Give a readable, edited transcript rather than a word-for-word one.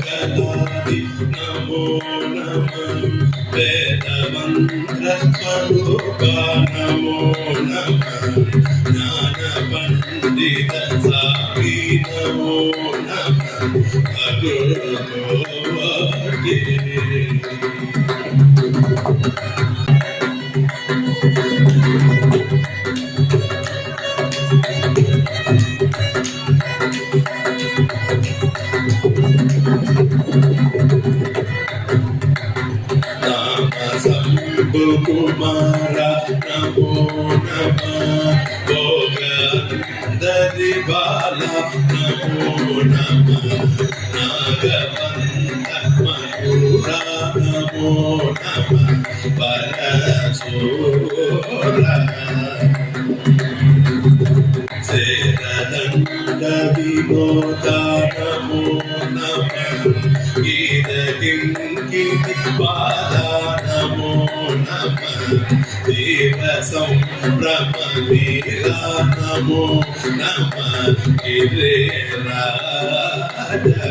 गलादि नमो नमः वेदमन्त्र स्वरूपा नमो नमः ज्ञान पंडित साई नमो नमः भगवते Kumara namo namah Bogandari bala namo namah Nagavanta mayura namo namah Parasura Seradanda vinoda namo namah Gita kinkiti pada namo namah Deva Sambrahmavira namo namah Gire Raja